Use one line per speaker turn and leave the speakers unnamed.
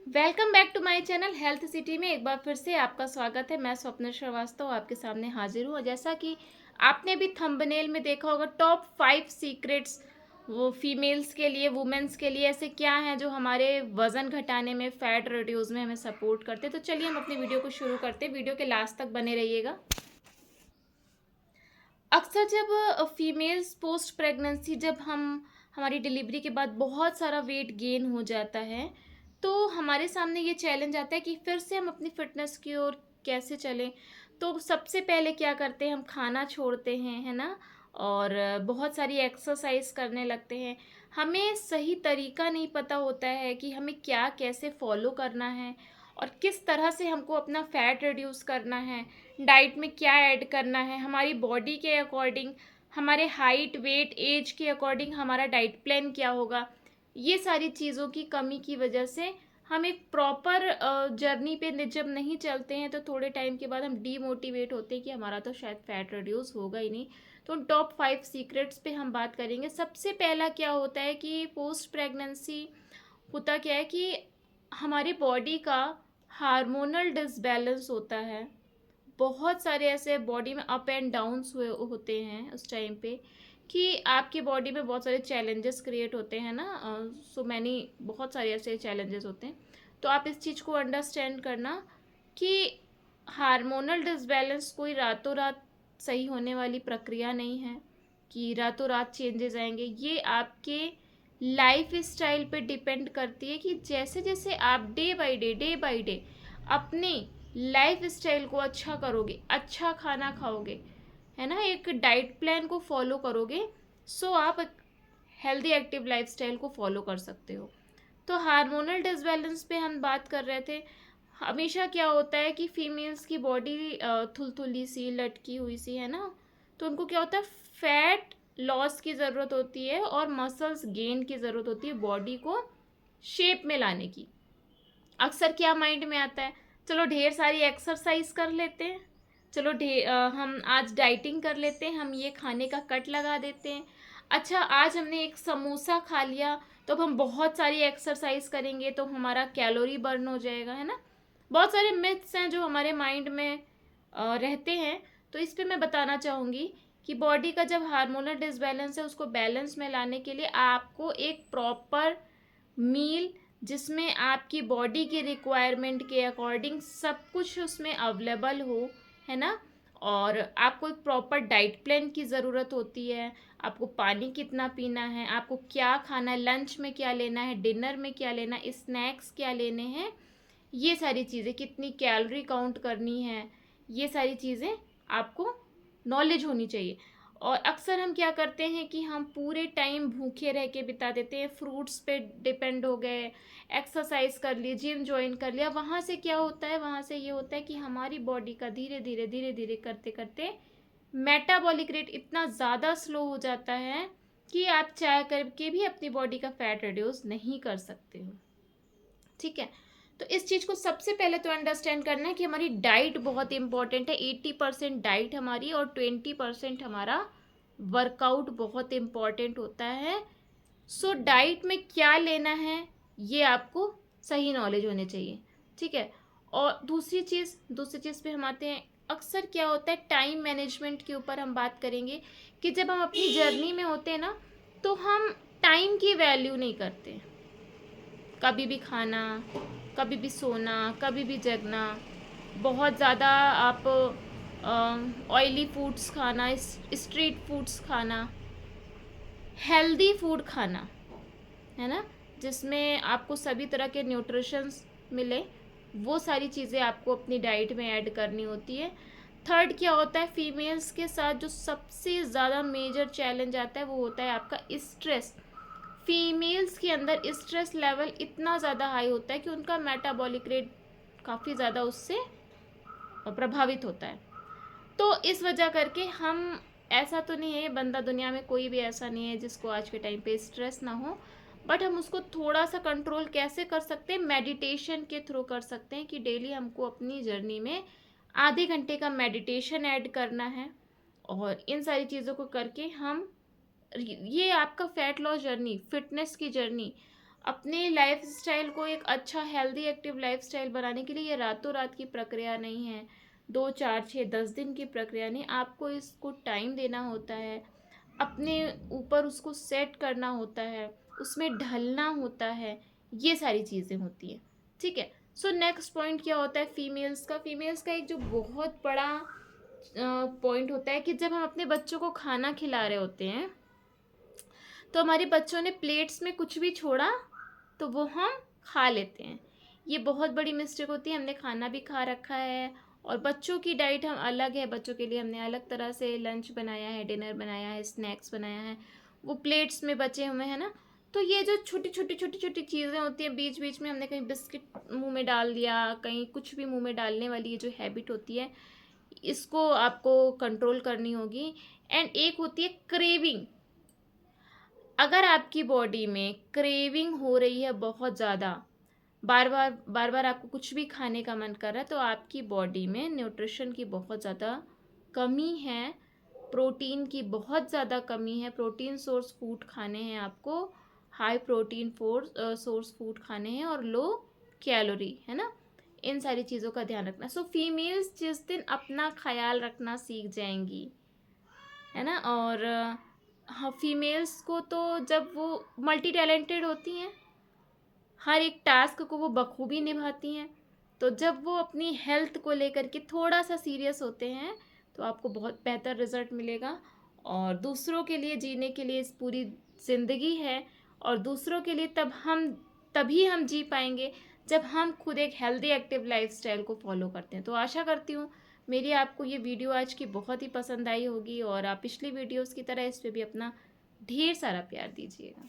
Welcome back to my channel health city में एक बार फिर से आपका स्वागत है। मैं स्वप्न श्रीवास्तव आपके सामने हाजिर हूँ और जैसा कि आपने भी थंबनेल में देखा होगा, टॉप 5 सीक्रेट्स वो फीमेल्स के लिए, वुमेन्स के लिए ऐसे क्या हैं जो हमारे वजन घटाने में, फैट रिड्यूस में हमें सपोर्ट करते हैं। तो चलिए हम अपनी वीडियो को शुरू करते हैं। वीडियो के लास्ट तक बने रहिएगा। अक्सर जब फीमेल्स पोस्ट प्रेगनेंसी, जब हम हमारी डिलीवरी के बाद बहुत सारा वेट गेन हो जाता है, तो हमारे सामने ये चैलेंज आता है कि फिर से हम अपनी फिटनेस की ओर कैसे चलें। तो सबसे पहले क्या करते हैं, हम खाना छोड़ते हैं, है ना। और बहुत सारी एक्सरसाइज करने लगते हैं। हमें सही तरीका नहीं पता होता है कि हमें क्या कैसे फॉलो करना है और किस तरह से हमको अपना फैट रिड्यूस करना है, डाइट में क्या ऐड करना है, हमारी बॉडी के अकॉर्डिंग, हमारे हाइट वेट एज के अकॉर्डिंग हमारा डाइट प्लान क्या होगा। ये सारी चीज़ों की कमी की वजह से हम एक प्रॉपर जर्नी पे जब नहीं चलते हैं तो थोड़े टाइम के बाद हम डीमोटिवेट होते हैं कि हमारा तो शायद फैट रिड्यूस होगा ही नहीं। तो टॉप 5 सीक्रेट्स पे हम बात करेंगे। सबसे पहला क्या होता है कि पोस्ट प्रेगनेंसी होता क्या है कि हमारी बॉडी का हार्मोनल डिसबैलेंस होता है। बहुत सारे ऐसे बॉडी में अप एंड डाउन्स हुए होते हैं उस टाइम पे कि आपकी बॉडी में बहुत सारे चैलेंजेस क्रिएट होते हैं ना। सो मैनी बहुत सारे ऐसे चैलेंजेस होते हैं। तो आप इस चीज़ को अंडरस्टैंड करना कि हार्मोनल डिसबैलेंस कोई रातों रात सही होने वाली प्रक्रिया नहीं है कि रातों रात चेंजेस आएंगे। ये आपके लाइफ स्टाइल पे डिपेंड करती है कि जैसे जैसे आप डे बाय डे अपनी लाइफ स्टाइल को अच्छा करोगे, अच्छा खाना खाओगे, है ना, एक डाइट प्लान को फॉलो करोगे, सो आप हेल्दी एक्टिव लाइफ स्टाइल को फॉलो कर सकते हो। तो हार्मोनल डिसबैलेंस पे हम बात कर रहे थे। हमेशा क्या होता है कि फीमेल्स की बॉडी थुलथुली सी, लटकी हुई सी, है ना। तो उनको क्या होता है, फैट लॉस की ज़रूरत होती है और मसल्स गेन की ज़रूरत होती है बॉडी को शेप में लाने की। अक्सर क्या माइंड में आता है, चलो ढेर सारी एक्सरसाइज कर लेते हैं, चलो हम आज डाइटिंग कर लेते हैं, हम ये खाने का कट लगा देते हैं। अच्छा, आज हमने एक समोसा खा लिया तो अब हम बहुत सारी एक्सरसाइज करेंगे तो हमारा कैलोरी बर्न हो जाएगा, है ना। बहुत सारे मिथ्स हैं जो हमारे माइंड में रहते हैं। तो इस पे मैं बताना चाहूँगी कि बॉडी का जब हार्मोनल डिसबैलेंस है, उसको बैलेंस में लाने के लिए आपको एक प्रॉपर मील, जिसमें आपकी बॉडी की रिक्वायरमेंट के अकॉर्डिंग सब कुछ उसमें अवेलेबल हो, है ना। और आपको एक प्रॉपर डाइट प्लान की ज़रूरत होती है। आपको पानी कितना पीना है, आपको क्या खाना है, लंच में क्या लेना है, डिनर में क्या लेना है, स्नैक्स क्या लेने हैं, ये सारी चीज़ें, कितनी कैलोरी काउंट करनी है, ये सारी चीज़ें आपको नॉलेज होनी चाहिए। और अक्सर हम क्या करते हैं कि हम पूरे टाइम भूखे रह के बिता देते हैं, फ्रूट्स पे डिपेंड हो गए, एक्सरसाइज कर ली, जिम ज्वाइन कर लिया। वहाँ से क्या होता है, वहाँ से ये होता है कि हमारी बॉडी का धीरे धीरे करते करते मेटाबॉलिक रेट इतना ज़्यादा स्लो हो जाता है कि आप चाह करके भी अपनी बॉडी का फैट रिड्यूस नहीं कर सकते हो। ठीक है। तो इस चीज़ को सबसे पहले तो अंडरस्टैंड करना है कि हमारी डाइट बहुत इंपॉर्टेंट है। 80% डाइट हमारी और 20% हमारा वर्कआउट बहुत इंपॉर्टेंट होता है। सो डाइट में क्या लेना है, ये आपको सही नॉलेज होने चाहिए। ठीक है। और दूसरी चीज़ पे हम आते हैं। अक्सर क्या होता है, टाइम मैनेजमेंट के ऊपर हम बात करेंगे कि जब हम अपनी जर्नी में होते हैं ना, तो हम टाइम की वैल्यू नहीं करते। कभी भी खाना, कभी भी सोना, कभी भी जगना, बहुत ज़्यादा आप ऑयली फूड्स खाना, स्ट्रीट फूड्स खाना, हेल्दी फूड खाना, है ना, जिसमें आपको सभी तरह के न्यूट्रिशंस मिले, वो सारी चीज़ें आपको अपनी डाइट में ऐड करनी होती है। थर्ड क्या होता है, फीमेल्स के साथ जो सबसे ज़्यादा मेजर चैलेंज आता है वो होता है आपका स्ट्रेस। फीमेल्स के अंदर स्ट्रेस लेवल इतना ज़्यादा हाई होता है कि उनका मेटाबॉलिक रेट काफ़ी ज़्यादा उससे प्रभावित होता है। तो इस वजह करके हम, ऐसा तो नहीं है बंदा दुनिया में कोई भी ऐसा नहीं है जिसको आज के टाइम पे स्ट्रेस ना हो, बट हम उसको थोड़ा सा कंट्रोल कैसे कर सकते हैं, मेडिटेशन के थ्रू कर सकते हैं कि डेली हमको अपनी जर्नी में आधे घंटे का मेडिटेशन ऐड करना है। और इन सारी चीज़ों को करके हम, ये आपका फैट लॉस जर्नी, फिटनेस की जर्नी अपने लाइफ़स्टाइल को एक अच्छा हेल्दी एक्टिव लाइफ़स्टाइल बनाने के लिए ये रातों रात की प्रक्रिया नहीं है, 2, 4, 6, 10 दिन की प्रक्रिया नहीं, आपको इसको टाइम देना होता है, अपने ऊपर उसको सेट करना होता है, उसमें ढलना होता है, ये सारी चीज़ें होती हैं, ठीक है। सो नेक्स्ट पॉइंट क्या होता है फीमेल्स का एक जो बहुत बड़ा पॉइंट होता है कि जब हम अपने बच्चों को खाना खिला रहे होते हैं, तो हमारे बच्चों ने प्लेट्स में कुछ भी छोड़ा तो वो हम खा लेते हैं। ये बहुत बड़ी मिस्टेक होती है, हमने खाना भी खा रखा है और बच्चों की डाइट हम अलग है, बच्चों के लिए हमने अलग तरह से लंच बनाया है, डिनर बनाया है, स्नैक्स बनाया है, वो प्लेट्स में बचे हुए हैं ना। तो ये जो छोटी छोटी छोटी छोटी चीज़ें होती हैं, बीच बीच में हमने कहीं बिस्किट मुंह में डाल दिया, कहीं कुछ भी मुंह में डालने वाली ये जो हैबिट होती है, इसको आपको कंट्रोल करनी होगी। एंड एक होती है क्रेविंग। अगर आपकी बॉडी में क्रेविंग हो रही है बहुत ज़्यादा, बार बार आपको कुछ भी खाने का मन कर रहा है, तो आपकी बॉडी में न्यूट्रिशन की बहुत ज़्यादा कमी है, प्रोटीन की बहुत ज़्यादा कमी है। प्रोटीन सोर्स फूड खाने हैं आपको, हाई प्रोटीन सोर्स फूड खाने हैं और लो कैलोरी, है ना। इन सारी चीज़ों का ध्यान रखना। सो फीमेल्स जिस दिन अपना ख्याल रखना सीख जाएंगी, है ना, और हाँ, फीमेल्स को तो जब वो मल्टी टैलेंटेड होती हैं, हर एक टास्क को वो बखूबी निभाती हैं, तो जब वो अपनी हेल्थ को लेकर के थोड़ा सा सीरियस होते हैं, तो आपको बहुत बेहतर रिजल्ट मिलेगा। और दूसरों के लिए जीने के लिए इस पूरी ज़िंदगी है, और दूसरों के लिए तभी हम जी पाएंगे जब हम खुद एक हेल्दी एक्टिव लाइफस्टाइल को फॉलो करते हैं। तो आशा करती हूँ मेरी आपको ये वीडियो आज की बहुत ही पसंद आई होगी, और आप पिछली वीडियोस की तरह इस पे भी अपना ढेर सारा प्यार दीजिएगा।